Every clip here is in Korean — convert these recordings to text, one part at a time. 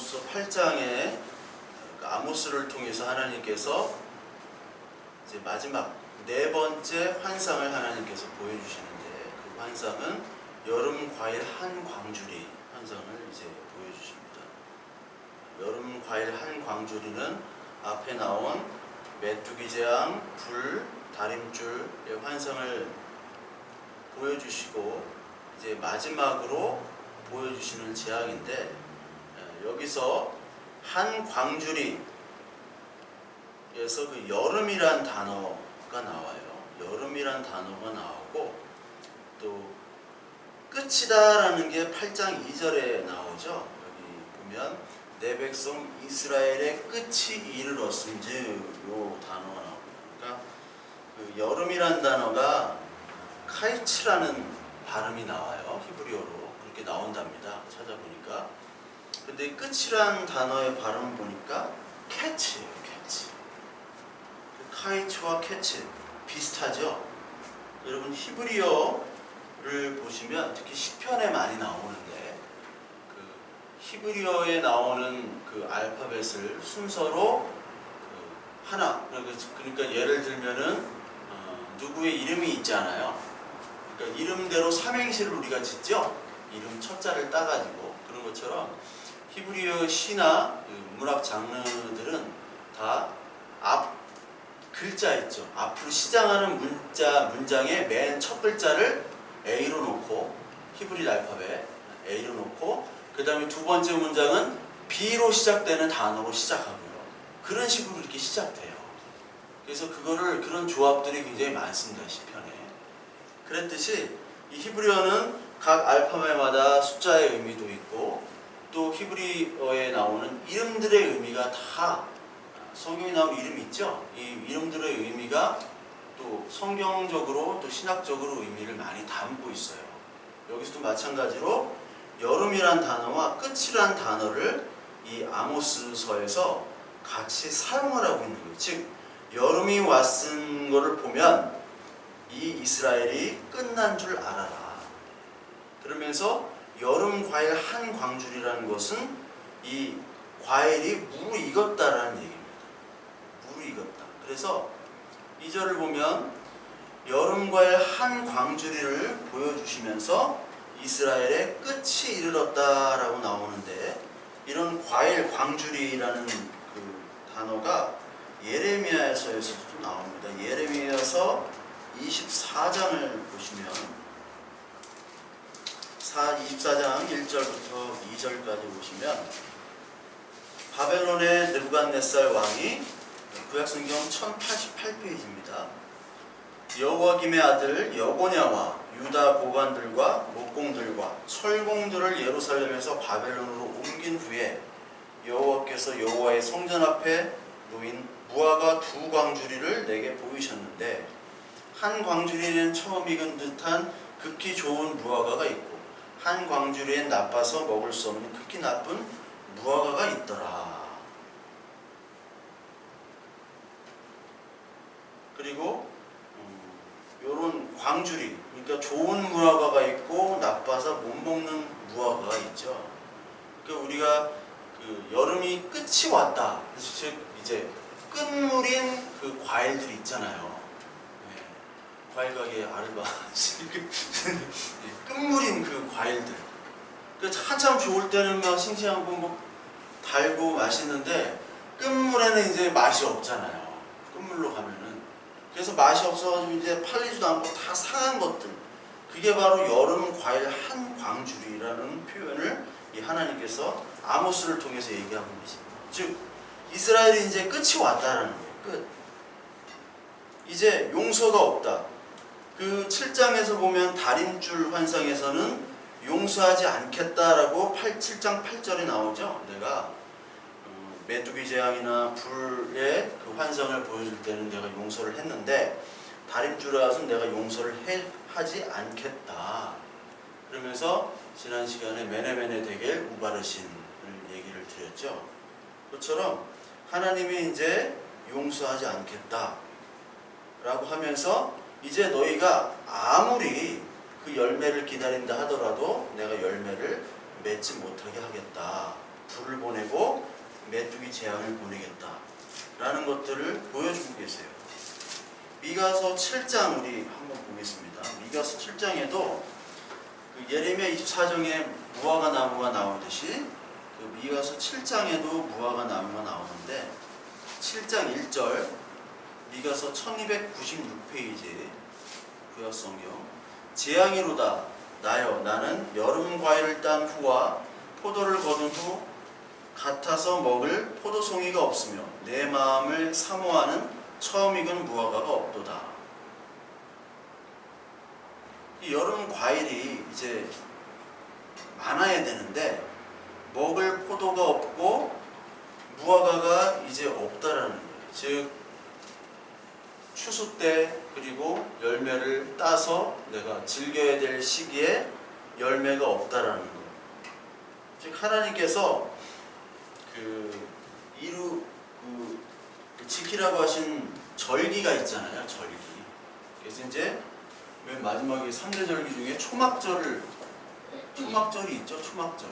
아모스 8장에 아모스를 통해서 하나님께서 이제 마지막 네 번째 환상을 하나님께서 보여주시는데, 그 환상은 여름 과일 한 광주리 환상을 이제 보여주십니다. 여름 과일 한 광주리는 앞에 나온 메뚜기 재앙, 불, 다림줄의 환상을 보여주시고, 이제 마지막으로 보여주시는 재앙인데, 여기서 한 광주리에서 그 여름이란 단어가 나와요. 여름이란 단어가 나오고, 또 끝이다라는 게 8장 2절에 나오죠. 여기 보면 내 백성 이스라엘의 끝이 이르렀음즉, 요 단어가 나옵니다. 그러니까 그 여름이란 단어가 카이츠라는 발음이 나와요. 히브리어로 그렇게 나온답니다. 찾아보니까. 근데 끝이란 단어의 발음 보니까 캐치예요. 캐치. 카이츠와 캐치 비슷하죠. 여러분 히브리어를 보시면 특히 시편에 많이 나오는데, 그 히브리어에 나오는 그 알파벳을 순서로 하나, 그러니까 예를 들면은 누구의 이름이 있잖아요. 그러니까 이름대로 삼행시를 우리가 짓죠. 이름 첫자를 따가지고. 그런 것처럼 히브리어 시나 문학 장르들은 다 앞 글자 있죠. 앞으로 시작하는 문장의 맨 첫 글자를 A로 놓고, 히브리 알파벳 A로 놓고, 그 다음에 두 번째 문장은 B로 시작되는 단어로 시작하고요. 그런 식으로 이렇게 시작돼요. 그래서 그런 조합들이 굉장히 많습니다. 시편에. 그랬듯이 이 히브리어는 각 알파벳마다 숫자의 의미도 있고, 또 히브리어에 나오는 이름들의 의미가 다, 성경에 나오는 이름이 있죠. 이 이름들의 의미가 또 성경적으로 또 신학적으로 의미를 많이 담고 있어요. 여기서도 마찬가지로 여름이란 단어와 끝이란 단어를 이 아모스서에서 같이 사용을 하고 있는 거예요. 즉 여름이 왔은 거를 보면 이 이스라엘이 끝난 줄 알아라. 그러면서 여름 과일 한 광줄이라는 것은 이 과일이 무르익었다라는 얘기입니다. 무르익었다. 그래서 2절을 보면 여름 과일 한 광줄이를 보여주시면서 이스라엘의 끝이 이르렀다라고 나오는데, 이런 과일 광줄이라는 그 단어가 예레미야서에서도 나옵니다. 예레미야서 24장을 보시면 24장 1절부터 2절까지 보시면 바벨론의 느부갓네살 왕이, 구약성경 1088페이지입니다. 여호와김의 아들 여고냐와 유다 고관들과 목공들과 철공들을 예루살렘에서 바벨론으로 옮긴 후에 여호와께서 여호와의 성전 앞에 놓인 무화과 두 광주리를 내게 보이셨는데, 한 광주리에는 처음 익은 듯한 극히 좋은 무화과가 있고, 한 광주리엔 나빠서 먹을 수 없는 극히 나쁜 무화과가 있더라. 그리고 요런 광주리, 그러니까 좋은 무화과가 있고 나빠서 못 먹는 무화과가 있죠. 그러니까 우리가 그 여름이 끝이 왔다, 즉 이제 끝물인 그 과일들이 있잖아요. 네. 과일 가게 아르바 끝물인 그 과일들. 그러니까 한참 좋을 때는 막 싱싱하고 뭐 달고 맛있는데, 끝물에는 이제 맛이 없잖아요. 끝물로 가면은. 그래서 맛이 없어가지고 이제 팔리지도 않고 다 상한 것들, 그게 바로 여름 과일 한 광주리라는 표현을 이 하나님께서 아모스를 통해서 얘기하고 계십니다. 즉 이스라엘이 이제 끝이 왔다라는 거예요. 끝. 이제 용서가 없다. 그 7장에서 보면 다림줄 환상에서는 용서하지 않겠다라고 7장 8절에 나오죠. 내가 메뚜기 재앙이나 불의 그 환상을 보여줄 때는 내가 용서를 했는데, 다림줄에 와서 내가 용서를 하지 않겠다. 그러면서 지난 시간에 메네메네 데겔 우바르신을 얘기를 드렸죠. 그것처럼 하나님이 이제 용서하지 않겠다 라고 하면서, 이제 너희가 아무리 그 열매를 기다린다 하더라도 내가 열매를 맺지 못하게 하겠다. 불을 보내고 메뚜기 재앙을 보내겠다 라는 것들을 보여주고 계세요. 미가서 7장 우리 한번 보겠습니다. 미가서 7장에도 그 예레미야 24장에 무화과 나무가 나오듯이 그 미가서 7장에도 무화과 나무가 나오는데 7장 1절 미가서 1296페이지 구약성경 재앙이로다 나여 나는 여름 과일을 딴 후와 포도를 거둔 후 같아서 먹을 포도송이가 없으며 내 마음을 사모하는 처음 익은 무화과가 없도다. 이 여름 과일이 이제 많아야 되는데 먹을 포도가 없고 무화과가 이제 없다라는 거예요. 즉 추수 때 그리고 열매를 따서 내가 즐겨야 될 시기에 열매가 없다라는 거예요. 즉 하나님께서 지키라고 하신 절기가 있잖아요. 절기. 그래서 이제 맨 마지막에 3대 절기 중에 초막절이 있죠. 초막절.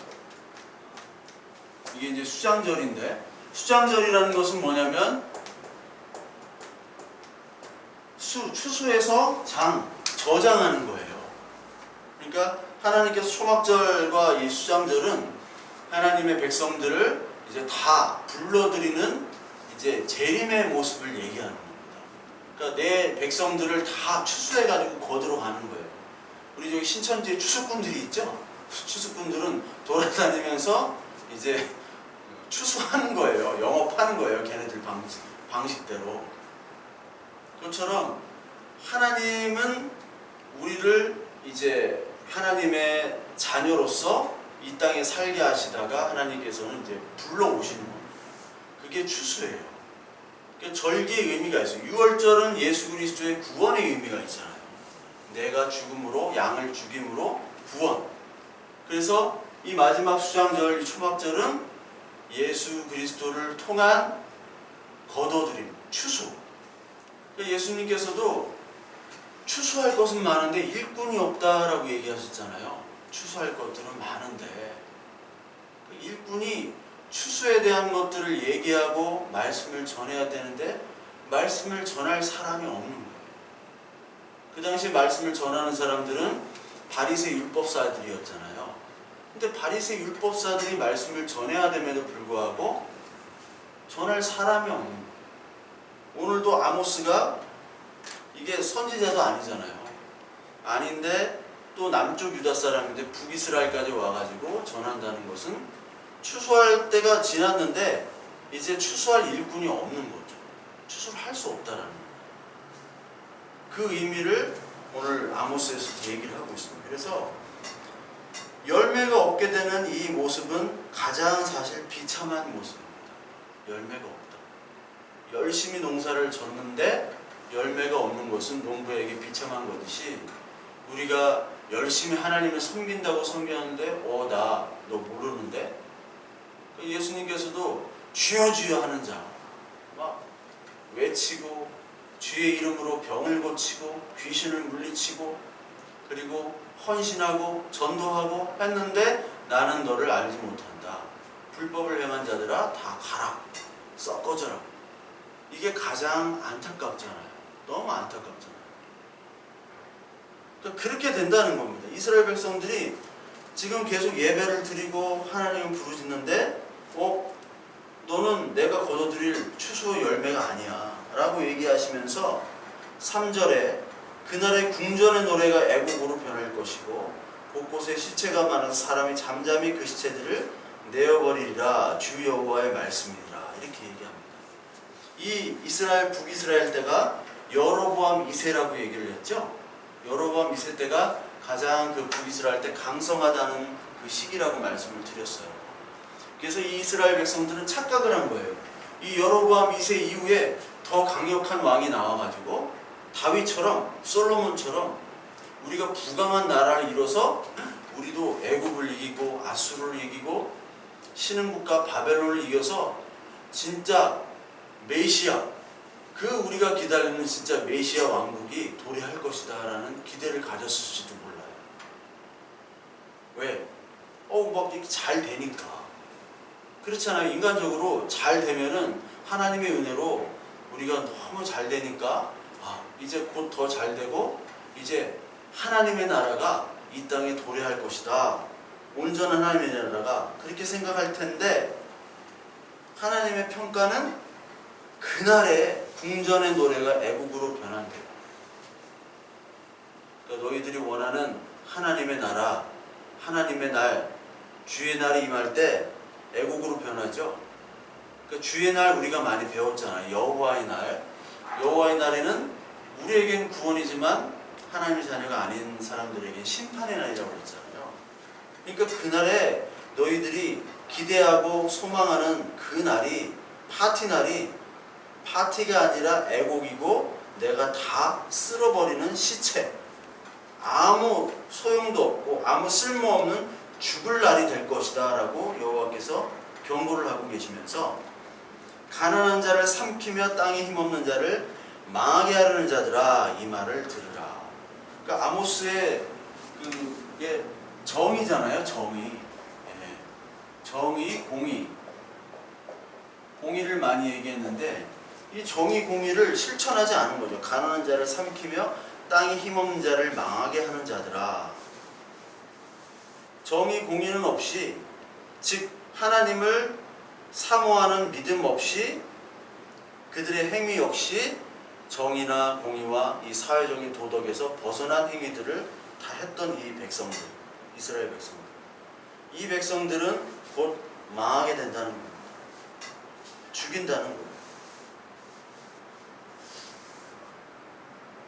이게 이제 수장절인데 수장절이라는 것은 뭐냐면 추수해서 저장하는 거예요. 그러니까 하나님께서 초막절과 이 수장절은 하나님의 백성들을 이제 다 불러들이는 이제 재림의 모습을 얘기하는 겁니다. 그러니까 내 백성들을 다 추수해가지고 거두러 가는 거예요. 우리 저기 신천지에 추수꾼들이 있죠? 추수꾼들은 돌아다니면서 이제 추수하는 거예요. 영업하는 거예요. 걔네들 방식대로. 그것처럼 하나님은 우리를 이제 하나님의 자녀로서 이 땅에 살게 하시다가 하나님께서는 이제 불러오시는 겁니다. 그게 추수예요. 그러니까 절기의 의미가 있어요. 6월절은 예수 그리스도의 구원의 의미가 있잖아요. 내가 죽음으로 양을 죽임으로 구원. 그래서 이 마지막 수장절, 이 초막절은 예수 그리스도를 통한 거둬들임, 추수. 그러니까 예수님께서도 추수할 것은 많은데 일꾼이 없다라고 얘기하셨잖아요. 추수할 것들은 많은데 일꾼이 추수에 대한 것들을 얘기하고 말씀을 전해야 되는데 말씀을 전할 사람이 없는 거예요. 그 당시에 말씀을 전하는 사람들은 바리새 율법사들이었잖아요. 근데 바리새 율법사들이 말씀을 전해야 됨에도 불구하고 전할 사람이 없는 거예요. 오늘도 아모스가 이게 선지자도 아니잖아요. 아닌데 또 남쪽 유다 사람인데 북이스라엘까지 와가지고 전한다는 것은 추수할 때가 지났는데 이제 추수할 일꾼이 없는 거죠. 추수를 할 수 없다라는 거예요. 그 의미를 오늘 아모스에서 얘기를 하고 있습니다. 그래서 열매가 없게 되는 이 모습은 가장 사실 비참한 모습입니다. 열매가 없다. 열심히 농사를 졌는데 열매가 없는 것은 농부에게 비참한 것이지, 우리가 열심히 하나님을 섬긴다고 섬겼는데 나 너 모르는데, 예수님께서도 주여 주여 하는 자 막 외치고 주의 이름으로 병을 고치고 귀신을 물리치고 그리고 헌신하고 전도하고 했는데 나는 너를 알지 못한다. 불법을 행한 자들아 다 가라. 썩어져라. 이게 가장 안타깝잖아요. 너무 안타깝잖아요. 그러니까 그렇게 된다는 겁니다. 이스라엘 백성들이 지금 계속 예배를 드리고 하나님을 부르짖는데 너는 내가 거둬들일 추수의 열매가 아니야 라고 얘기하시면서 3절에 그날의 궁전의 노래가 애곡으로 변할 것이고 곳곳에 시체가 많아서 사람이 잠잠히 그 시체들을 내어버리리라 주 여호와의 말씀이니라 이렇게 얘기합니다. 이 이스라엘 북이스라엘 때가 여로보암 2세라고 얘기를 했죠. 여로보암 2세 때가 가장 그 북이스라엘 때 강성하다는 그 시기라고 말씀을 드렸어요. 그래서 이 이스라엘 백성들은 착각을 한 거예요. 이 여로보암 2세 이후에 더 강력한 왕이 나와가지고 다윗처럼 솔로몬처럼 우리가 부강한 나라를 이뤄서 우리도 애굽을 이기고 아수르를 이기고 신흥국가 바벨론을 이겨서 진짜 메시아, 그 우리가 기다리는 진짜 메시아 왕국이 도래할 것이다 라는 기대를 가졌을지도 몰라요. 왜? 막 이렇게 잘 되니까. 그렇잖아요. 인간적으로 잘 되면은 하나님의 은혜로 우리가 너무 잘 되니까 이제 곧 더 잘 되고 이제 하나님의 나라가 이 땅에 도래할 것이다. 온전한 하나님의 나라가 그렇게 생각할 텐데 하나님의 평가는 그날의 궁전의 노래가 애국으로 변한대요. 그러니까 너희들이 원하는 하나님의 나라, 하나님의 날, 주의 날이 임할 때 애국으로 변하죠. 그러니까 주의 날 우리가 많이 배웠잖아요. 여호와의 날. 여호와의 날에는 우리에겐 구원이지만 하나님의 자녀가 아닌 사람들에게 심판의 날이라고 그랬잖아요. 그러니까 그날에 너희들이 기대하고 소망하는 그 날이 파티 날이 파티가 아니라 애곡이고 내가 다 쓸어버리는 시체, 아무 소용도 없고 아무 쓸모없는 죽을 날이 될 것이다 라고 여호와께서 경고를 하고 계시면서 가난한 자를 삼키며 땅에 힘없는 자를 망하게 하려는 자들아 이 말을 들으라. 그러니까 아모스의 그게 정의잖아요. 정의. 정의, 공의. 공의를 많이 얘기했는데 이 정의, 공의를 실천하지 않은 거죠. 가난한 자를 삼키며 땅에 힘없는 자를 망하게 하는 자들아. 정의, 공의는 없이 즉 하나님을 사모하는 믿음 없이 그들의 행위 역시 정의나 공의와 이 사회적인 도덕에서 벗어난 행위들을 다 했던 이 백성들, 이스라엘 백성들. 이 백성들은 곧 망하게 된다는 겁니다. 죽인다는 거예요.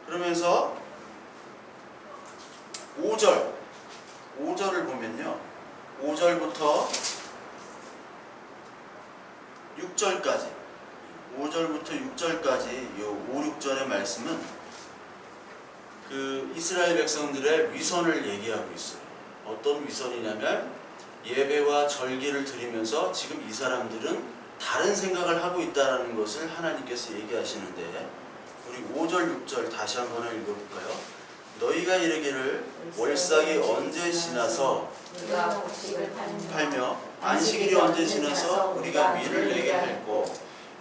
그러면서 5절을 보면요. 5절부터 6절까지 5절부터 6절까지 이 5, 6절의 말씀은 그 이스라엘 백성들의 위선을 얘기하고 있어요. 어떤 위선이냐면 예배와 절기를 드리면서 지금 이 사람들은 다른 생각을 하고 있다는 것을 하나님께서 얘기하시는데 우리 5절, 6절 다시 한번 읽어볼까요? 너희가 이르기를 월삭이 언제 지나서 팔며 안식일이 언제 지나서 우리가 밀을 내게 할꼬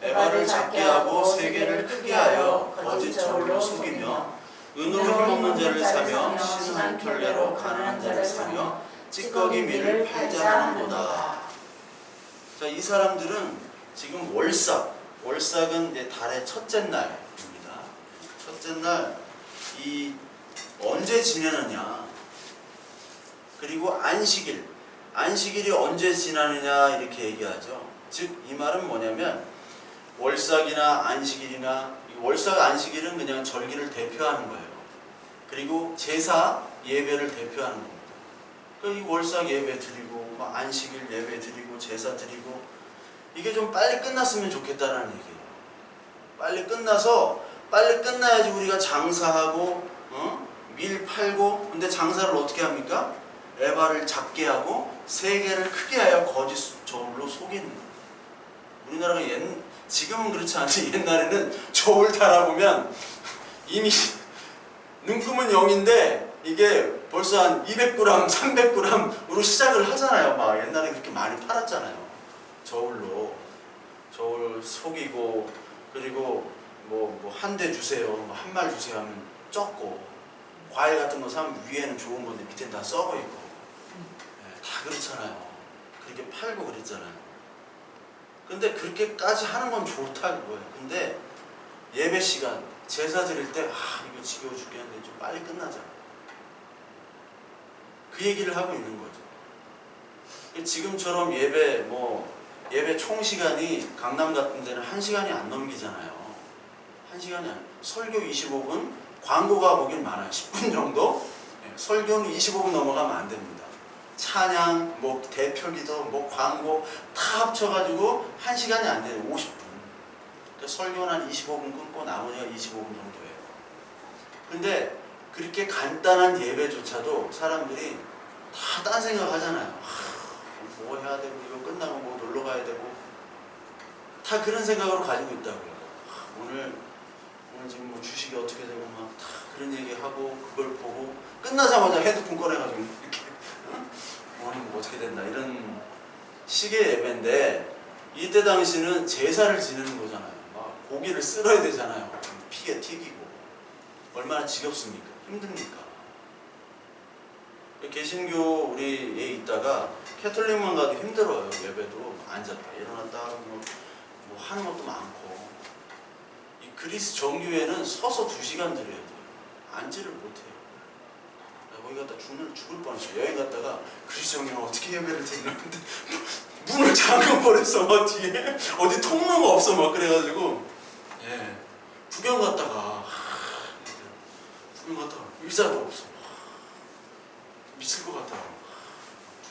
에바를 작게 하고 세계를 크게 하여 거짓 저울로 속이며 은으로 힘없는 자를 사며 신한 켤레로 가난한 자를 사며 찌꺼기 밀을 팔자 하는도다. 자, 이 사람들은 지금 월삭은 이제 달의 첫째 날입니다. 첫째 날 이 언제 지내느냐, 그리고 안식일이 언제 지나느냐 이렇게 얘기하죠. 즉 이 말은 뭐냐면 월삭이나 안식일이나 월삭 안식일은 그냥 절기를 대표하는 거예요. 그리고 제사 예배를 대표하는 겁니다. 그러니까 이 월삭 예배 드리고 안식일 예배 드리고 제사 드리고 이게 좀 빨리 끝났으면 좋겠다는 얘기예요. 빨리 끝나야지 우리가 장사하고 밀 팔고. 근데 장사를 어떻게 합니까? 에바를 작게 하고 세계를 크게 하여 거짓 저울로 속이는 거예요. 우리나라가 지금은 그렇지 않지. 옛날에는 저울 달아보면 이미 눈금은 0인데 이게 벌써 한 200g, 300g으로 시작을 하잖아요. 막 옛날에 그렇게 많이 팔았잖아요. 저울 속이고, 그리고 뭐 한 대 주세요, 한 말 주세요 하면 적고, 과일 같은 거 사면 위에는 좋은 건데 밑에는 다 썩어 있고, 다 그렇잖아요. 그렇게 팔고 그랬잖아요. 근데 그렇게까지 하는 건 좋다는 거예요. 근데 예배 시간, 제사 드릴 때 이거 지겨워 죽겠는데 좀 빨리 끝나자. 그 얘기를 하고 있는 거죠. 지금처럼 예배 총 시간이 강남 같은 데는 1시간이 안 넘기잖아요. 1시간이 안. 설교 25분, 광고가 보긴 많아요. 10분 정도. 설교는 25분 넘어가면 안 됩니다. 찬양, 대표기도, 광고 다 합쳐가지고 1시간이 안 돼요. 50분. 그러니까 설교는 한 25분 끊고 나머지가 25분 정도예요. 근데 그렇게 간단한 예배조차도 사람들이 다 딴 생각 하잖아요. 뭐 해야 되고, 이거 끝나고 뭐 놀러 가야 되고, 다 그런 생각으로 가지고 있다고요. 오늘 지금 주식이 어떻게 되고 막 다 그런 얘기하고, 그걸 보고 끝나자마자 핸드폰 꺼내가지고 이렇게 오늘 뭐 어떻게 된다 이런 시계 예배인데 이때 당시는 제사를 지내는 거잖아요. 막 고기를 쓸어야 되잖아요. 피게 튀기고. 얼마나 지겹습니까? 힘듭니까? 개신교 우리에 있다가 캐톨릭만 가도 힘들어요. 예배도 앉았다 일어났다 뭐 하는 것도 많고. 이 그리스 정교회는 서서 2시간 드려야 돼요. 앉지를 못해요. 거기 갔다 죽을 뻔했어요. 여행 갔다가 그리스 정교회는 어떻게 예배를 드리나 근데 문을 잠궈버렸어. 뒤에 어디 통로가 없어 막 그래가지고 예 구경 갔다가 의자도 없어. 미칠 것 같아.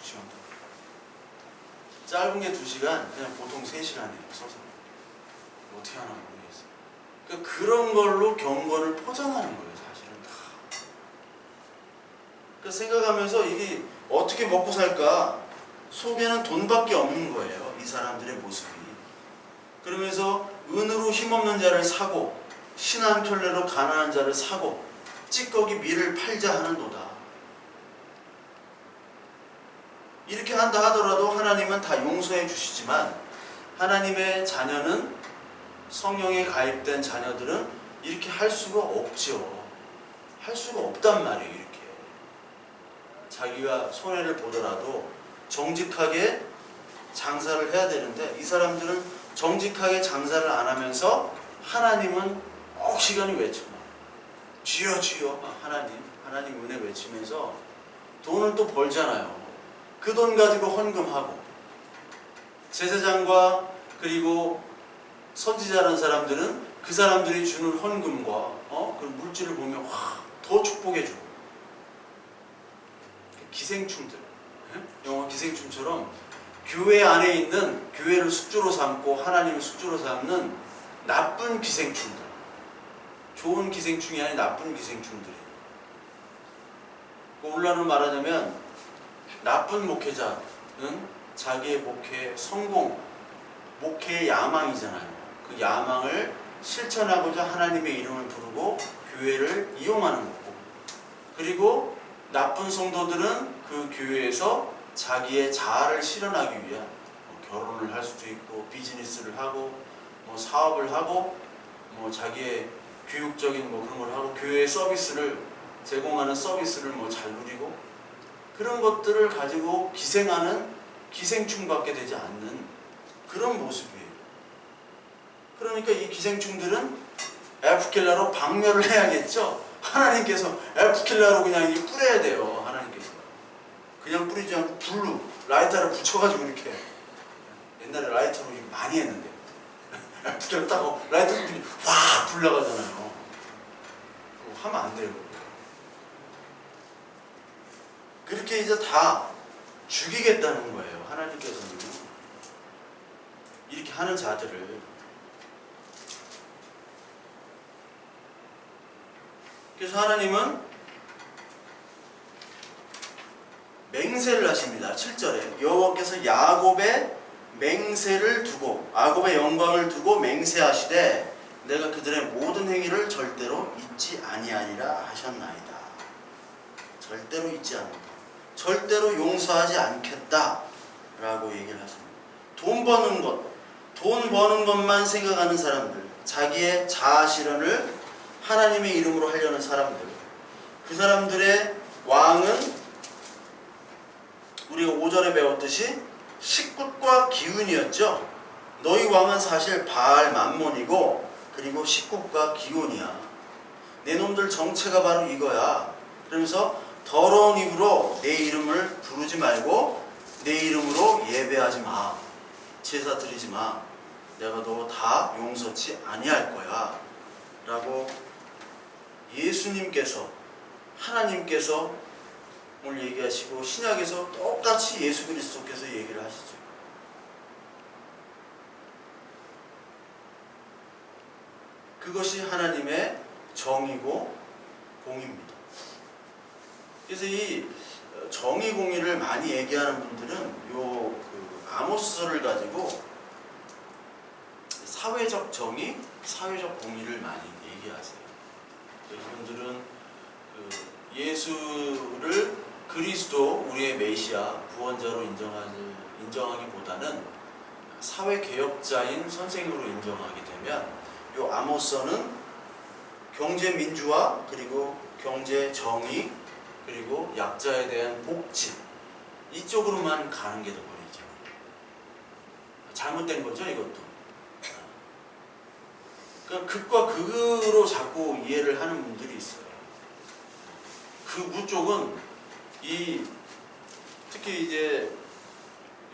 2시간 짧은 게 2시간, 그냥 보통 3시간이에요. 서서 어떻게 하나 모르겠어요. 그러니까 그런 걸로 경건을 포장하는 거예요. 사실은 다. 그러니까 생각하면서 이게 어떻게 먹고 살까? 속에는 돈밖에 없는 거예요. 이 사람들의 모습이. 그러면서 은으로 힘없는 자를 사고 신한 켤레로 가난한 자를 사고 찌꺼기 밀을 팔자 하는도다. 이렇게 한다 하더라도 하나님은 다 용서해 주시지만 하나님의 자녀는 성령에 가입된 자녀들은 이렇게 할 수가 없죠. 할 수가 없단 말이에요. 이렇게 자기가 손해를 보더라도 정직하게 장사를 해야 되는데 이 사람들은 정직하게 장사를 안 하면서 하나님은 시간이 외쳐 주여 주여 하나님 은혜 외치면서 돈을 또 벌잖아요. 그 돈 가지고 헌금하고 제사장과 그리고 선지자라는 사람들은 그 사람들이 주는 헌금과 그 물질을 보면 더 축복해주고 기생충들 영화 기생충처럼 교회 안에 있는 교회를 숙주로 삼고 하나님을 숙주로 삼는 나쁜 기생충들 좋은 기생충이 아닌 나쁜 기생충들이 오늘날로 말하자면 나쁜 목회자는 자기의 목회 성공, 목회의 야망이잖아요. 그 야망을 실천하고자 하나님의 이름을 부르고 교회를 이용하는 거고 그리고 나쁜 성도들은 그 교회에서 자기의 자아를 실현하기 위한 결혼을 할 수도 있고 비즈니스를 하고 사업을 하고 자기의 교육적인 그런 걸 하고 교회의 서비스를 제공하는 서비스를 잘 누리고 그런 것들을 가지고 기생하는 기생충밖에 되지 않는 그런 모습이에요. 그러니까 이 기생충들은 에프킬라로 박멸을 해야겠죠. 하나님께서 에프킬라로 그냥 뿌려야 돼요. 하나님께서 그냥 뿌리지 않고 불로 라이터를 붙여가지고 이렇게 옛날에 라이터로 많이 했는데 에프킬라 따고 라이터로 확 불나가잖아요. 하면 안 돼요. 그렇게 이제 다 죽이겠다는 거예요. 하나님께서는 이렇게 하는 자들을. 그래서 하나님은 맹세를 하십니다. 7절에 여호와께서 야곱의 맹세를 두고 야곱의 영광을 두고 맹세하시되 내가 그들의 모든 행위를 절대로 잊지 아니하리라 하셨나이다. 절대로 잊지 않는다. 절대로 용서하지 않겠다 라고 얘기를 하십니다. 돈 버는 것만 생각하는 사람들, 자기의 자아 실현을 하나님의 이름으로 하려는 사람들, 그 사람들의 왕은 우리가 5절에 배웠듯이 식굿과 기운이었죠. 너희 왕은 사실 바알 맘몬이고 그리고 식굿과 기운이야. 내 놈들 정체가 바로 이거야. 그러면서 더러운 입으로 내 이름을 부르지 말고 내 이름으로 예배하지 마. 제사 드리지 마. 내가 너 다 용서치 아니할 거야. 라고 예수님께서 하나님께서 오늘 얘기하시고 신약에서 똑같이 예수 그리스도께서 얘기를 하시죠. 그것이 하나님의 정의고 공입니다. 그래서 이 정의 공의를 많이 얘기하는 분들은 아모스서를 가지고 사회적 정의, 사회적 공의를 많이 얘기하세요. 이분들은 예수를 그리스도 우리의 메시아 구원자로 인정하기보다는 사회 개혁자인 선생으로 인정하게 되면 이 아모스는 경제 민주화 그리고 경제 정의 그리고 약자에 대한 복지 이쪽으로만 가는 게 돼버리죠. 잘못된 거죠, 이것도. 그러니까 극과 극으로 자꾸 이해를 하는 분들이 있어요. 극우 쪽은 특히 이제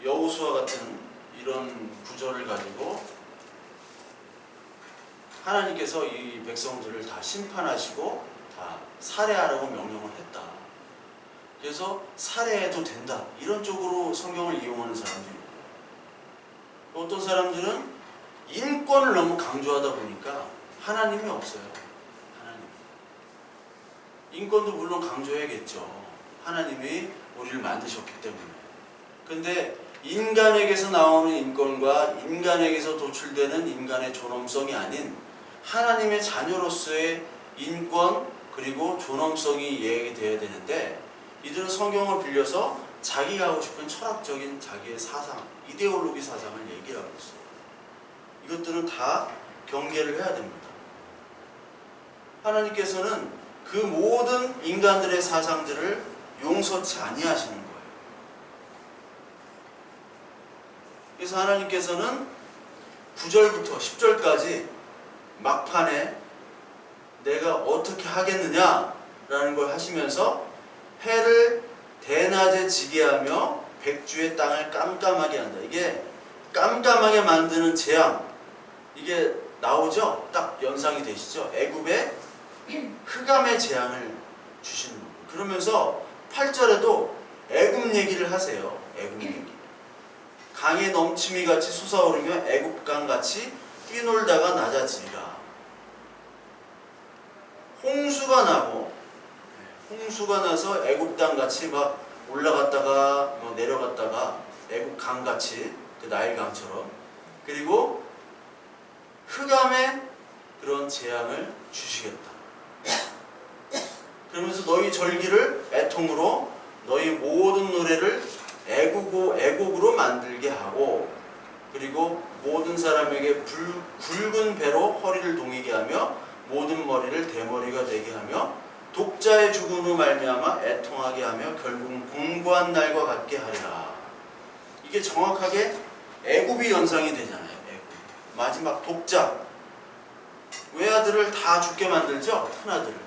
여호수아 같은 이런 구절을 가지고 하나님께서 이 백성들을 다 심판하시고 다 살해하라고 명령을 했다. 그래서 살해해도 된다. 이런 쪽으로 성경을 이용하는 사람들이 있고요. 어떤 사람들은 인권을 너무 강조하다 보니까 하나님이 없어요. 하나님. 인권도 물론 강조해야겠죠. 하나님이 우리를 만드셨기 때문에. 근데 인간에게서 나오는 인권과 인간에게서 도출되는 인간의 존엄성이 아닌 하나님의 자녀로서의 인권 그리고 존엄성이 얘기돼야 되는데 이들은 성경을 빌려서 자기가 하고 싶은 철학적인 자기의 사상, 이데올로기 사상을 얘기를 하고 있어요. 이것들은 다 경계를 해야 됩니다. 하나님께서는 그 모든 인간들의 사상들을 용서치 아니하시는 거예요. 그래서 하나님께서는 9절부터 10절까지 막판에 내가 어떻게 하겠느냐라는 걸 하시면서 해를 대낮에 지게 하며 백주의 땅을 깜깜하게 한다. 이게 깜깜하게 만드는 재앙, 이게 나오죠? 딱 연상이 되시죠? 애굽에 흑암의 재앙을 주시는 거예요. 그러면서 8절에도 애굽 얘기를 하세요. 애굽 얘기. 강의 넘침이 같이 솟아오르며 애굽강 같이 뛰놀다가 낮아지리라. 홍수가 나고, 홍수가 나서 애굽 땅 같이 막 올라갔다가 뭐 내려갔다가 애굽 강 같이 그 나일강처럼, 그리고 흑암의 그런 재앙을 주시겠다. 그러면서 너희 절기를 애통으로 너희 모든 노래를 애곡으로 만들게 하고, 그리고 모든 사람에게 굵은 배로 허리를 동이게 하며 모든 머리를 대머리가 되게 하며 독자의 죽음으로 말미암아 애통하게 하며 결국은 공고한 날과 같게 하리라. 이게 정확하게 애굽이 연상이 되잖아요. 애굽. 마지막 독자, 외아들을 다 죽게 만들죠. 큰아들을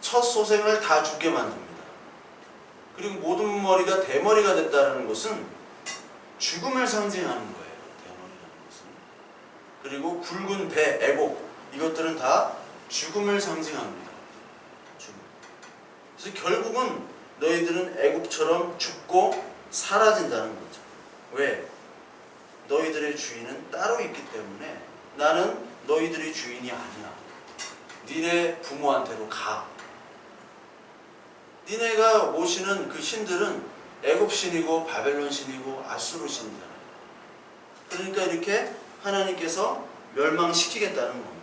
첫 소생을 다 죽게 만듭니다. 그리고 모든 머리가 대머리가 됐다는 것은 죽음을 상징하는 거예요. 대머리라는 것은. 그리고 굵은 배, 애곡, 이것들은 다 죽음을 상징합니다. 죽음. 그래서 결국은 너희들은 애국처럼 죽고 사라진다는 거죠. 왜? 너희들의 주인은 따로 있기 때문에 나는 너희들의 주인이 아니야. 니네 부모한테로 가. 니네가 모시는 그 신들은 애굽 신이고 바벨론 신이고 아수르 신이잖아요. 그러니까 이렇게 하나님께서 멸망시키겠다는 겁니다.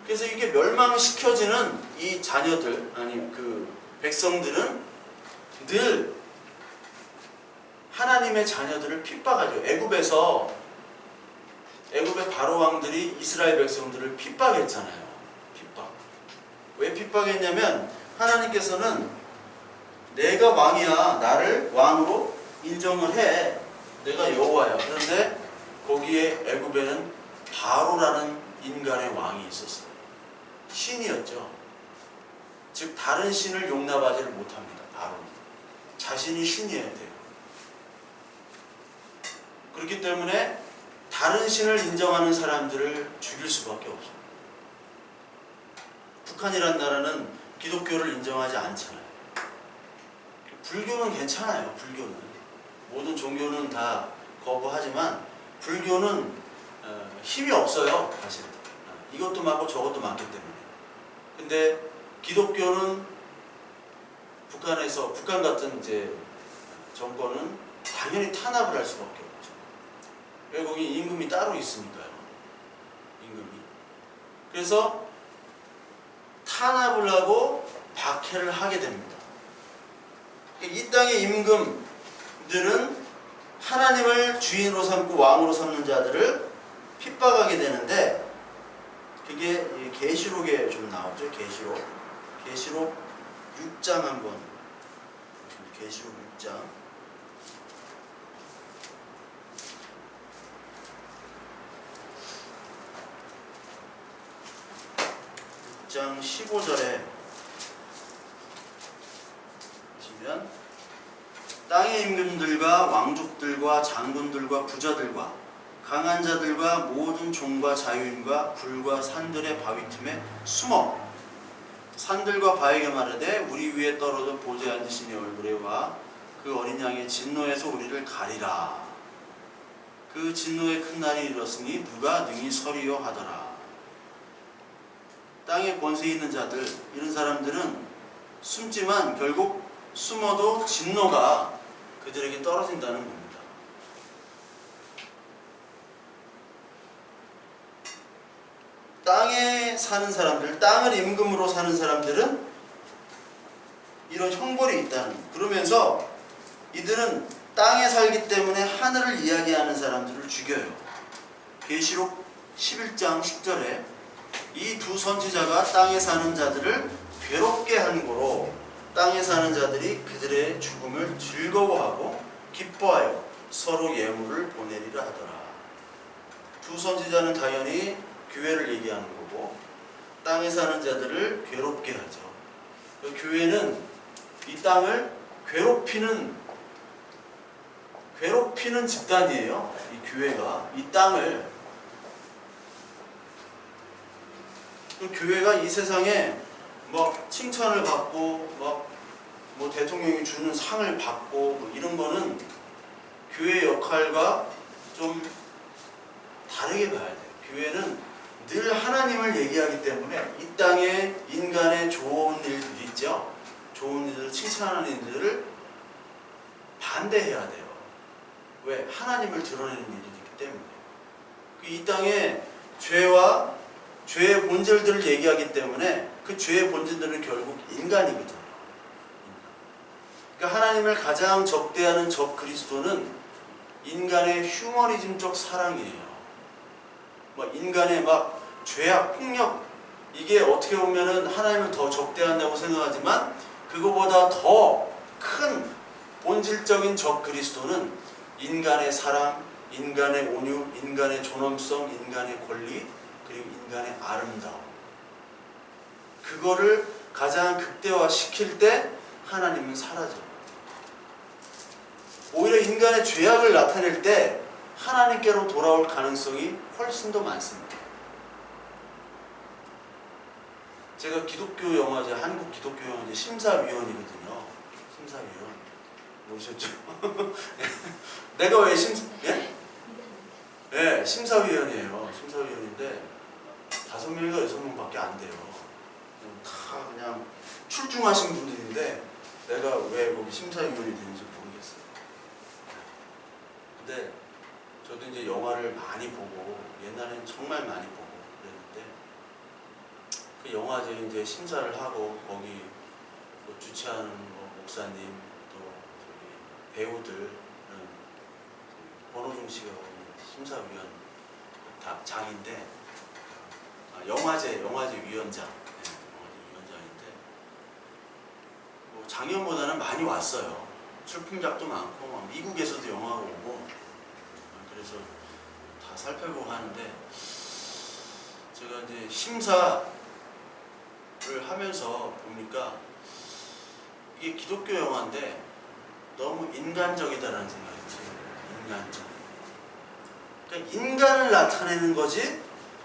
그래서 이게 멸망시켜지는 이 자녀들, 아니 그 백성들은 늘 하나님의 자녀들을 핍박하죠. 애굽의 바로 왕들이 이스라엘 백성들을 핍박했잖아요. 핍박. 왜 핍박했냐면 하나님께서는 내가 왕이야, 나를 왕으로 인정을 해, 내가 여호와야. 그런데 거기에 애굽에는 바로라는 인간의 왕이 있었어요. 신이었죠. 즉 다른 신을 용납하지를 못합니다. 바로는 자신이 신이어야 돼요. 그렇기 때문에 다른 신을 인정하는 사람들을 죽일 수밖에 없어요. 북한이란 나라는 기독교를 인정하지 않잖아요. 불교는 괜찮아요. 불교는 모든 종교는 다 거부하지만 불교는 힘이 없어요. 사실 이것도 많고 저것도 많기 때문에. 근데 기독교는 북한 같은 이제 정권은 당연히 탄압을 할 수밖에 없죠. 왜? 거기 임금이 따로 있으니까요. 임금이. 그래서 탄압을 하고 박해를 하게 됩니다. 이 땅의 임금들은 하나님을 주인으로 삼고 왕으로 삼는 자들을 핍박하게 되는데, 그게 계시록에 좀 나오죠. 계시록 6장 한번, 계시록 6장 6장 15절에 보시면, 땅의 임금들과 왕족들과 장군들과 부자들과 강한 자들과 모든 종과 자유인과 굴과 산들의 바위 틈에 숨어 산들과 바위에게 말하되 우리 위에 떨어져 보좌에 앉으신 이 얼굴에와 그 어린 양의 진노에서 우리를 가리라. 그 진노의 큰 날이 이르렀으니 누가 능히 서리요 하더라. 땅에 권세 있는 자들, 이런 사람들은 숨지만 결국 숨어도 진노가 그들에게 떨어진다는 겁니다. 땅에 사는 사람들, 땅을 임금으로 사는 사람들은 이런 형벌이 있다는 거예요. 그러면서 이들은 땅에 살기 때문에 하늘을 이야기하는 사람들을 죽여요. 계시록 11장 10절에 이 두 선지자가 땅에 사는 자들을 괴롭게 한 고로 땅에 사는 자들이 그들의 죽음을 즐거워하고 기뻐하여 서로 예물을 보내리라 하더라. 두 선지자는 당연히 교회를 얘기하는 거고, 땅에 사는 자들을 괴롭게 하죠. 교회는 이 땅을 괴롭히는 집단이에요. 이 교회가 이 땅을, 교회가 이 세상에 뭐 칭찬을 받고 뭐 대통령이 주는 상을 받고 뭐 이런 거는 교회의 역할과 좀 다르게 봐야 돼요. 교회는 늘 하나님을 얘기하기 때문에 이 땅에 인간의 좋은 일들 있죠. 좋은 일들, 칭찬하는 일들을 반대해야 돼요. 왜? 하나님을 드러내는 일이기 때문에. 이 땅에 죄와 죄의 본질들을 얘기하기 때문에 그 죄의 본질들은 결국 인간이거든요. 그러니까 하나님을 가장 적대하는 적 그리스도는 인간의 휴머니즘적 사랑이에요. 뭐 인간의 막 죄악, 폭력, 이게 어떻게 보면은 하나님을 더 적대한다고 생각하지만 그거보다 더 큰 본질적인 적 그리스도는 인간의 사랑, 인간의 온유, 인간의 존엄성, 인간의 권리, 그리고 인간의 아름다움. 그거를 가장 극대화시킬 때 하나님은 사라져요. 오히려 인간의 죄악을 나타낼 때 하나님께로 돌아올 가능성이 훨씬 더 많습니다. 제가 기독교 영화제, 한국 기독교 영화제 심사위원이거든요. 심사위원. 모르셨죠? 내가 왜 예? 네, 심사위원이에요. 심사위원인데 5명인가 6명밖에 안 돼요. 다 그냥 출중하신 분들인데 내가 왜 거기 심사위원이 되는지 모르겠어요. 근데 저도 이제 영화를 많이 보고, 옛날에는 정말 많이 보고 그랬는데, 그 영화제 이제 심사를 하고 거기 뭐 주최하는 뭐 목사님 또 배우들은 권호중 씨가 심사위원 장인데, 영화제 위원장, 네, 영화제 위원장인데 뭐 작년보다는 많이 왔어요. 출품작도 많고 미국에서도 영화가 오고, 그래서 다 살펴보고 하는데, 제가 이제 심사를 하면서 보니까 이게 기독교 영화인데 너무 인간적이다라는 생각이 들어요. 인간적. 그러니까 인간을 나타내는 거지,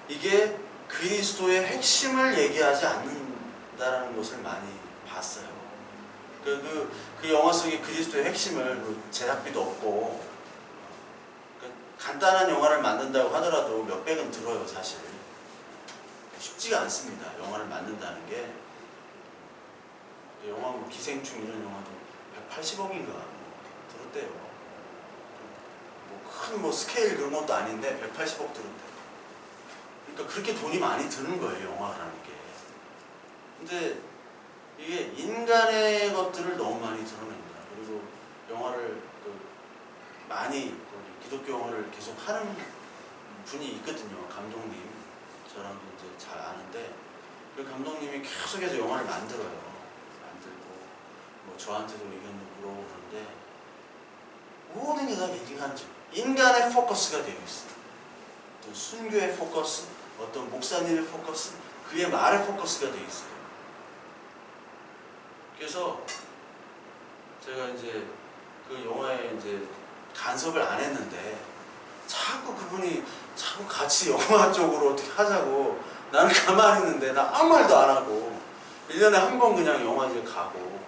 이게 그리스도의 핵심을 얘기하지 않는다라는 것을 많이 봤어요. 그 영화 속에 그리스도의 핵심을, 제작비도 없고, 간단한 영화를 만든다고 하더라도 몇백은 들어요. 사실 쉽지가 않습니다. 영화를 만든다는 게. 영화 뭐 기생충 이런 영화도 180억인가 들었대요. 뭐 큰 뭐 스케일 그런 것도 아닌데 180억 들었대요. 그러니까 그렇게 돈이 많이 드는 거예요, 영화라는 게. 근데 이게 인간의 것들을 너무 많이 드러냅니다. 그리고 많이 기독교 영화를 계속 하는 분이 있거든요. 감독님. 저랑도 이제 잘 아는데 그 감독님이 계속해서 영화를 만들어요. 만들고 뭐 저한테도 의견도 물어보고 그러는데 모든 게 다 인간의 포커스가 되어 있어요. 어떤 순교의 포커스, 어떤 목사님의 포커스, 그의 말의 포커스가 되어 있어요. 그래서 제가 이제 그 영화에 이제 간섭을 안 했는데 자꾸 그분이 자꾸 같이 영화 쪽으로 어떻게 하자고 나는 가만히 있는데 나 아무 말도 안 하고 1년에 한 번 그냥 영화제 가고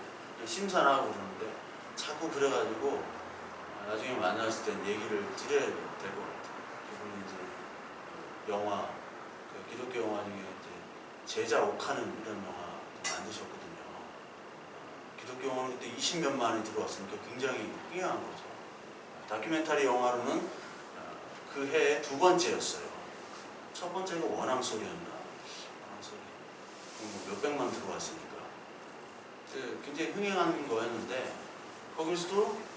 심사나 하고 그러는데 자꾸 그래가지고 나중에 만났을 땐 얘기를 드려야 될 것 같아요. 그분이 이제 영화, 그 기독교 영화 중에 이제 제자 옥하는 이런 영화 만드셨거든요. 기독교 영화는 그때 20몇만이 들어왔으니까 굉장히 흥행한 거죠. 다큐멘터리 영화로는 그 해에 2번째였어요. 첫 번째가 원앙소리였나? 원앙소리. 뭐 몇백만 들어왔으니까. 굉장히 흥행한 거였는데, 거기서도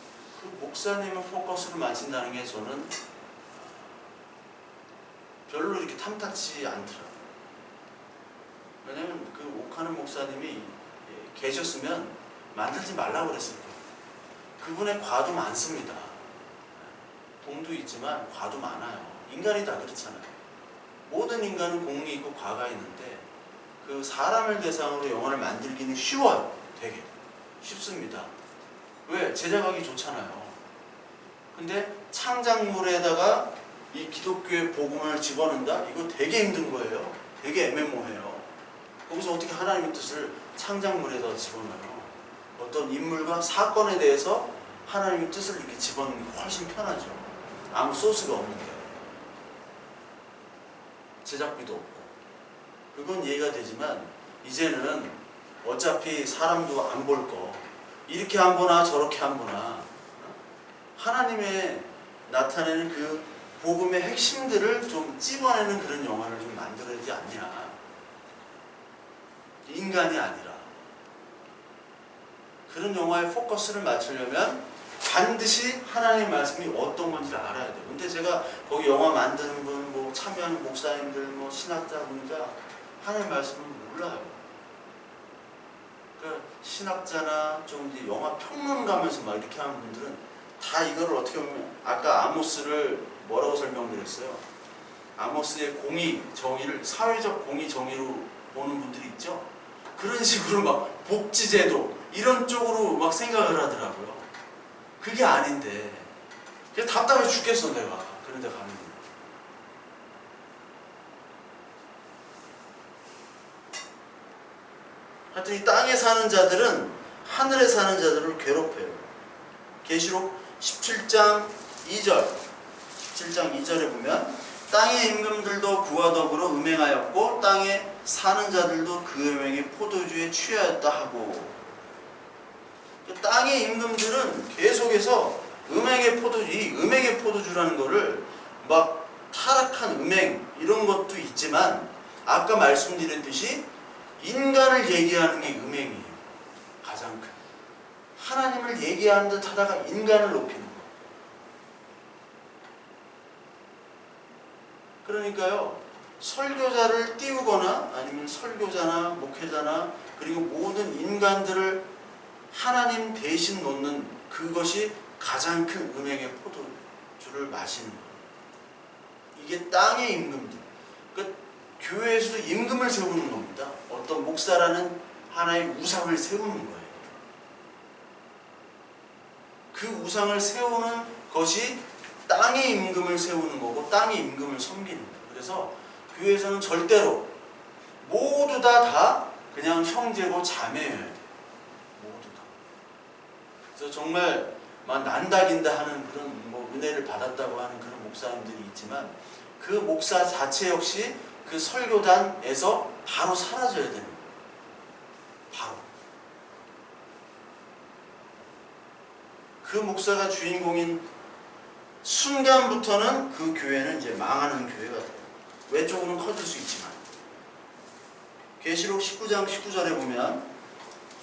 그 목사님의 포커스를 맞춘다는 게 저는 별로 이렇게 탐탁치 않더라고요. 왜냐면 그 옥하는 목사님이 계셨으면 만들지 말라고 그랬을 거예요. 그분의 과도 많습니다. 공도 있지만 과도 많아요. 인간이 다 그렇잖아요. 모든 인간은 공이 있고 과가 있는데 그 사람을 대상으로 영화를 만들기는 쉬워요. 되게 쉽습니다. 왜? 제작하기 좋잖아요. 근데 창작물에다가 이 기독교의 복음을 집어넣는다? 이거 되게 힘든 거예요. 되게 애매모호해요. 거기서 어떻게 하나님의 뜻을 창작물에다 집어넣어요? 어떤 인물과 사건에 대해서 하나님의 뜻을 이렇게 집어넣는 게 훨씬 편하죠. 아무 소스가 없는데. 제작비도 없고. 그건 이해가 되지만 이제는 어차피 사람도 안 볼 거. 이렇게 안 보나 저렇게 안 보나. 하나님의 나타내는 그 복음의 핵심들을 좀 찝어내는 그런 영화를 좀 만들어야 되지 않냐. 인간이 아니라. 그런 영화에 포커스를 맞추려면 반드시 하나님의 말씀이 어떤 건지를 알아야 돼요. 근데 제가 거기 영화 만드는 분, 뭐 참여하는 목사님들, 뭐 신학자 보니까 하나님의 말씀을 몰라요. 그러니까 신학자나 좀 이제 영화 평론가면서 막 이렇게 하는 분들은 다 이거를 어떻게 보면 아까 아모스를 뭐라고 설명드렸어요? 아모스의 공의, 정의를 사회적 공의, 정의로 보는 분들이 있죠? 그런 식으로 막 복지제도 이런 쪽으로 막 생각을 하더라고요. 그게 아닌데 그래서 답답해 죽겠어 내가 그런 데 가면. 하여튼 이 땅에 사는 자들은 하늘에 사는 자들을 괴롭혀요. 계시록 17장 2절 17장 2절에 보면 땅의 임금들도 그와 더불어 음행하였고 땅에 사는 자들도 그 음행의 포도주에 취하였다 하고, 땅의 임금들은 계속해서 음행의 포도주, 이 음행의 포도주라는 거를 막 타락한 음행 이런 것도 있지만 아까 말씀드렸듯이 인간을 얘기하는 게 음행이에요. 가장 큰 하나님을 얘기하는 듯 하다가 인간을 높이는 거. 그러니까요, 설교자를 띄우거나 아니면 설교자나 목회자나 그리고 모든 인간들을 하나님 대신 놓는 그것이 가장 큰 음행의 포도주를 마시는 거예요. 이게 땅의 임금들. 그러니까 교회에서도 임금을 세우는 겁니다. 어떤 목사라는 하나의 우상을 세우는 거예요. 그 우상을 세우는 것이 땅의 임금을 세우는 거고 땅의 임금을 섬기는 거예요. 그래서 교회에서는 절대로 모두 다 그냥 형제고 자매여야 돼요. 모두 다. 그래서 정말 막 난다긴다 하는 그런 뭐 은혜를 받았다고 하는 그런 목사님들이 있지만 그 목사 자체 역시 그 설교단에서 바로 사라져야 되는 거예요. 바로. 그 목사가 주인공인 순간부터는 그 교회는 이제 망하는 교회가 돼요. 외적으로는 커질 수 있지만. 계시록 19장 19절에 보면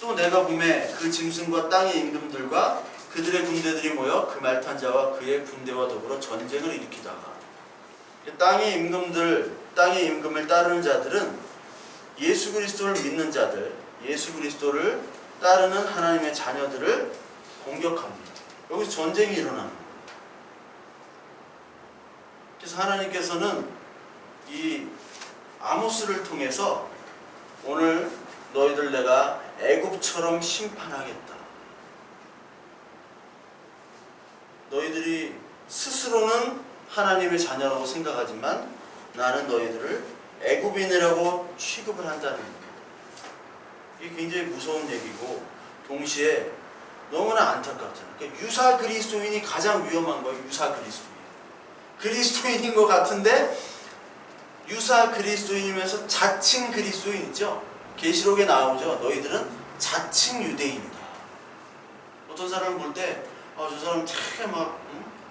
또 내가 봄에 그 짐승과 땅의 임금들과 그들의 군대들이 모여 그 말탄 자와 그의 군대와 더불어 전쟁을 일으키다가 땅의 임금을 따르는 자들은 예수 그리스도를 믿는 자들, 예수 그리스도를 따르는 하나님의 자녀들을 공격합니다. 여기서 전쟁이 일어나는 거예요. 그래서 하나님께서는 이 아모스를 통해서 오늘 너희들 내가 애굽처럼 심판하겠다. 너희들이 스스로는 하나님의 자녀라고 생각하지만 나는 너희들을 애굽인이라고 취급을 한다는 겁니다. 이게 굉장히 무서운 얘기고 동시에 너무나 안타깝잖아요. 그러니까 유사 그리스도인이 가장 위험한 거예요. 유사 그리스도인. 그리스도인인 것 같은데 유사 그리스도인이면서 자칭 그리스도인이죠. 계시록에 나오죠. 너희들은 자칭 유대인이다. 어떤 사람을 볼 때 저 사람 되게 막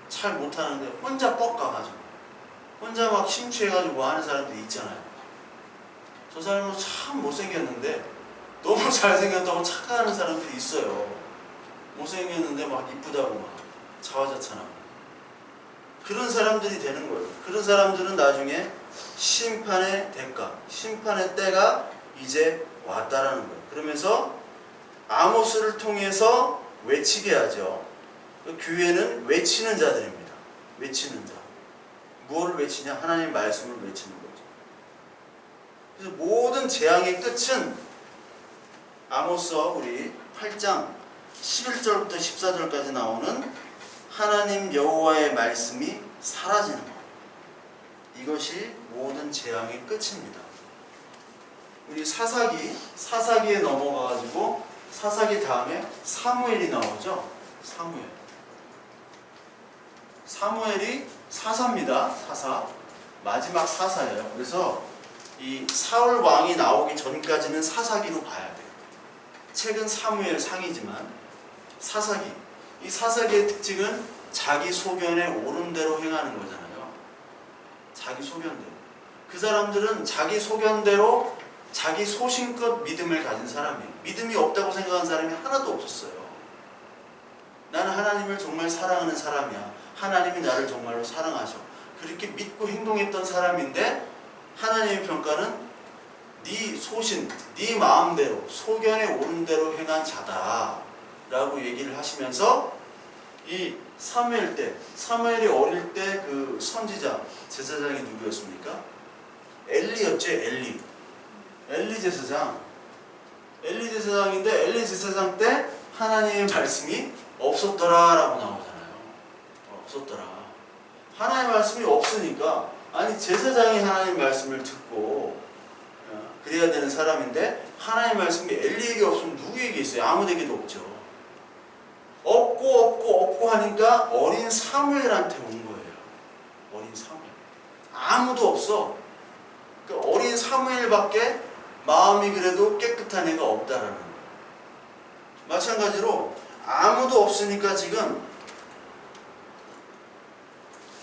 잘 못하는데 혼자 뻑가가지고 혼자 막 심취해가지고 뭐 하는 사람들이 있잖아요. 저 사람은 참 못생겼는데 너무 잘생겼다고 착각하는 사람들이 있어요. 못생겼는데 막 이쁘다고 막 자화자찬하고 그런 사람들이 되는 거예요. 그런 사람들은 나중에 심판의 대가, 심판의 때가 이제 왔다라는 거예요. 그러면서 아모스를 통해서 외치게 하죠. 교회는 외치는 자들입니다. 외치는 자. 무엇을 외치냐? 하나님의 말씀을 외치는 거죠. 그래서 모든 재앙의 끝은 아모스와 우리 8장 11절부터 14절까지 나오는 하나님 여호와의 말씀이 사라지는 것. 이것이 모든 재앙의 끝입니다. 우리 사사기에 넘어가가지고 사사기 다음에 사무엘이 나오죠. 사무엘이 사사입니다. 사사. 마지막 사사예요. 그래서 이 사울 왕이 나오기 전까지는 사사기로 봐야 돼요. 책은 사무엘 상이지만 사사기. 이 사사기의 특징은 자기 소견에 옳은 대로 행하는 거잖아요. 자기 소견대로. 그 사람들은 자기 소견대로 자기 소신껏 믿음을 가진 사람이에요. 믿음이 없다고 생각하는 사람이 하나도 없었어요. 나는 하나님을 정말 사랑하는 사람이야. 하나님이 나를 정말로 사랑하셔. 그렇게 믿고 행동했던 사람인데 하나님의 평가는 네 소신, 네 마음대로 소견에 옳은 대로 행한 자다 라고 얘기를 하시면서 이 사무엘이 어릴 때 그 선지자 제사장이 누구였습니까? 엘리였죠. 엘리 제사장인데 엘리 제사장 때 하나님의 말씀이 없었더라 라고 나오잖아요. 없었더라. 하나님의 말씀이 없으니까 아니 제사장이 하나님의 말씀을 듣고 그래야 되는 사람인데 하나님의 말씀이 엘리에게 없으면 누구에게 있어요? 아무데게도 없죠. 없고 하니까 어린 사무엘한테 온 거예요. 어린 사무엘. 아무도 없어. 그 어린 사무엘밖에 마음이 그래도 깨끗한 애가 없다라는 거예요. 마찬가지로 아무도 없으니까 지금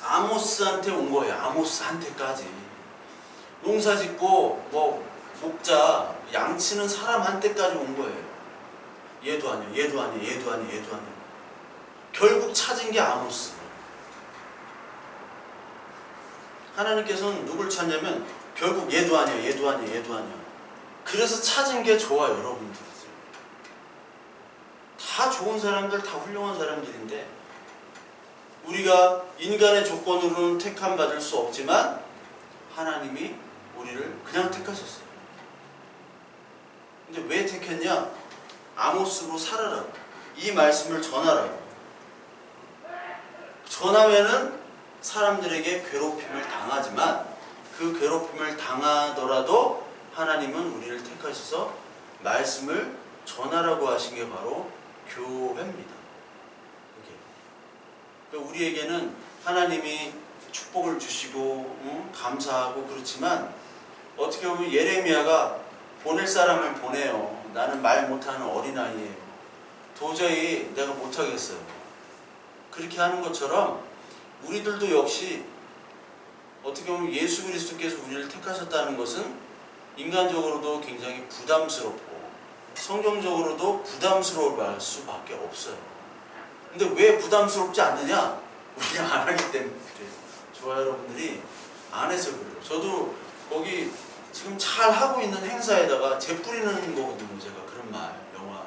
아모스한테 온 거예요. 아모스한테까지. 농사 짓고 뭐 목자 양치는 사람한테까지 온 거예요. 얘도 아니야. 결국 찾은 게 아모스. 하나님께서는 누굴 찾냐면 결국 얘도 아니야. 그래서 찾은 게 저와 여러분들이죠. 다 좋은 사람들, 다 훌륭한 사람들인데 우리가 인간의 조건으로는 택함 받을 수 없지만 하나님이 우리를 그냥 택하셨어요. 근데 왜 택했냐? 아모스로 살아라고. 이 말씀을 전하라고. 전하면은 사람들에게 괴롭힘을 당하지만 그 괴롭힘을 당하더라도 하나님은 우리를 택하셔서 말씀을 전하라고 하신 게 바로 교회입니다. 그러니까 우리에게는 하나님이 축복을 주시고 감사하고 그렇지만 어떻게 보면 예레미야가 보낼 사람을 보내요. 나는 말 못하는 어린아이예요. 도저히 내가 못하겠어요. 그렇게 하는 것처럼 우리들도 역시 어떻게 보면 예수 그리스도께서 우리를 택하셨다는 것은 인간적으로도 굉장히 부담스럽고 성경적으로도 부담스러울 수밖에 없어요. 근데 왜 부담스럽지 않느냐? 우리가 안 하기 때문에 그래요. 저와 여러분들이 안 해서 그래요. 저도 거기 지금 잘 하고 있는 행사에다가 재 뿌리는 거거든요. 제가 그런 말, 영화.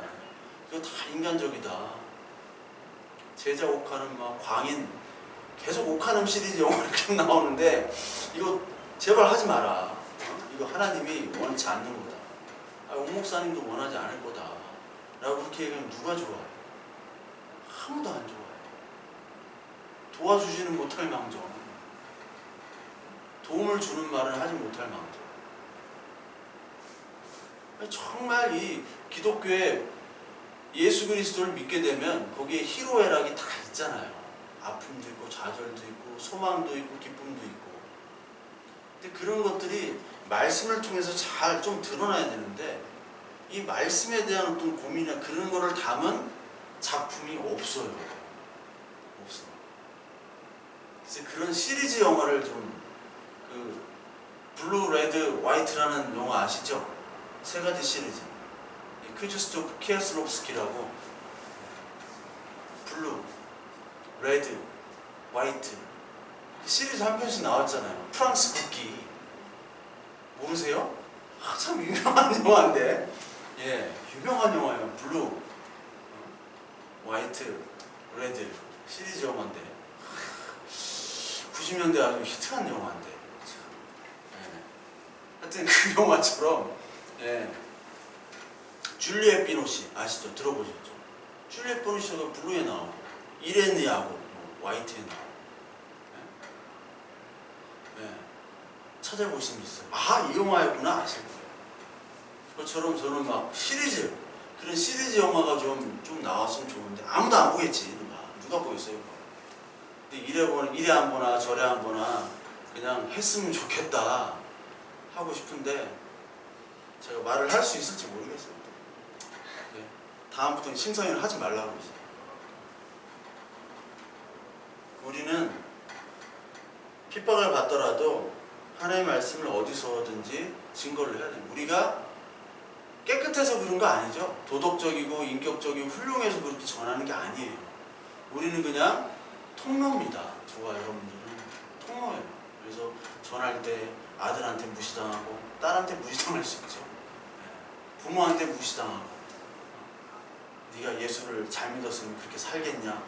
이거 다 인간적이다. 제자 옥하는 막 광인 계속 옥하는 시리즈 영화 이렇게 나오는데 이거 제발 하지 마라. 이거 하나님이 원치 않는 거다. 옥 목사님도 원하지 않을 거다. 라고 그렇게 얘기하면 누가 좋아해? 아무도 안 좋아해. 도와주지는 못할 망정. 도움을 주는 말을 하지 못할 망정. 정말 이 기독교에 예수 그리스도를 믿게 되면 거기에 희로애락이 다 있잖아요. 아픔도 있고 좌절도 있고 소망도 있고 기쁨도 있고. 근데 그런 것들이 말씀을 통해서 잘 좀 드러나야 되는데 이 말씀에 대한 어떤 고민이나 그런 거를 담은 작품이 없어요. 없어. 그래서 그런 시리즈 영화를 좀 블루, 레드, 화이트라는 영화 아시죠? 세 가지 시리즈. 크주스토프 키아슬롭스키라고 블루, 레드, 화이트 시리즈 한 편씩 나왔잖아요. 프랑스 국기 모르세요? 참 유명한 영화인데 예, 유명한 영화예요. 블루, 화이트, 레드 시리즈 영화인데 90년대 아주 히트한 영화인데 예. 하여튼 그 영화처럼 예. 줄리엣 비노시 아시죠? 들어보셨죠? 줄리엣 비노시가 블루에 나오고 이레니하고 화이트에 나오고 예. 예. 찾아보시면 있어요. 아, 이 영화였구나 아실 거예요. 그것처럼 저는 막 시리즈 그런 시리즈 영화가 좀 나왔으면 좋은데 아무도 안 보겠지. 누가 보겠어요? 근데 이래 안 보나 저래 안 보나 그냥 했으면 좋겠다 하고 싶은데 제가 말을 할 수 있을지 모르겠어요. 네. 다음부터는 심사위원 하지 말라고 그러지. 우리는 핍박을 받더라도 하나님의 말씀을 어디서든지 증거를 해야 돼요. 우리가 깨끗해서 그런 거 아니죠. 도덕적이고 인격적이고 훌륭해서 그렇게 전하는 게 아니에요. 우리는 그냥 통로입니다. 저와 여러분들은 통로예요. 그래서 전할 때 아들한테 무시당하고 딸한테 무시당할 수 있죠. 부모한테 무시당하고 네가 예수를 잘 믿었으면 그렇게 살겠냐?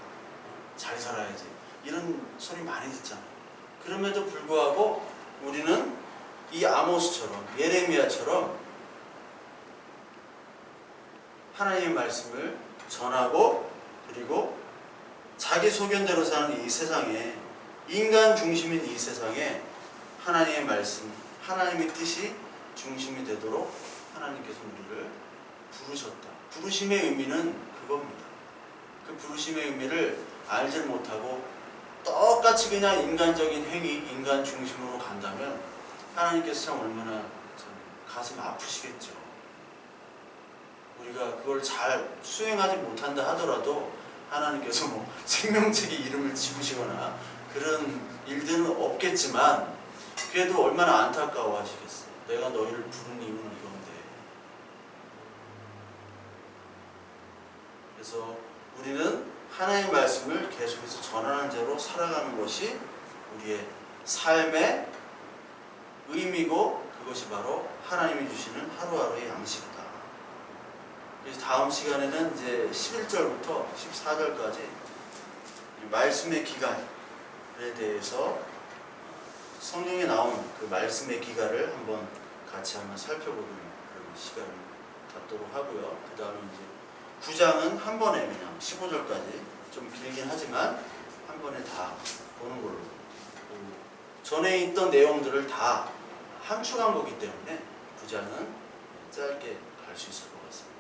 잘 살아야지. 이런 소리 많이 듣잖아요. 그럼에도 불구하고 우리는 이 아모스처럼 예레미야처럼 하나님의 말씀을 전하고 그리고 자기 소견대로 사는 이 세상에 인간 중심인 이 세상에 하나님의 말씀, 하나님의 뜻이 중심이 되도록 하나님께서 우리를 부르셨다. 부르심의 의미는 그겁니다. 그 부르심의 의미를 알지 못하고 똑같이 그냥 인간적인 행위, 인간 중심으로 간다면 하나님께서 참 얼마나 참 가슴 아프시겠죠. 우리가 그걸 잘 수행하지 못한다 하더라도 하나님께서 뭐 생명책의 이름을 지우시거나 그런 일들은 없겠지만 그래도 얼마나 안타까워 하시겠어. 내가 너희를 부른 이유는 이건데. 그래서 우리는 하나님의 말씀을 계속해서 전하는 대로 살아가는 것이 우리의 삶의 의미고 그것이 바로 하나님이 주시는 하루하루의 양식이다. 그래서 다음 시간에는 이제 11절부터 14절까지 말씀의 기간에 대해서 성경에 나온 그 말씀의 기간을 한번 같이 한번 살펴보는 그런 시간을 갖도록 하고요. 그 다음에 이제 9장은 한 번에 그냥 15절까지 좀 길긴 하지만 한 번에 다 보는 걸로. 전에 있던 내용들을 다 함축한 거기 때문에 9장은 짧게 갈 수 있을 것 같습니다.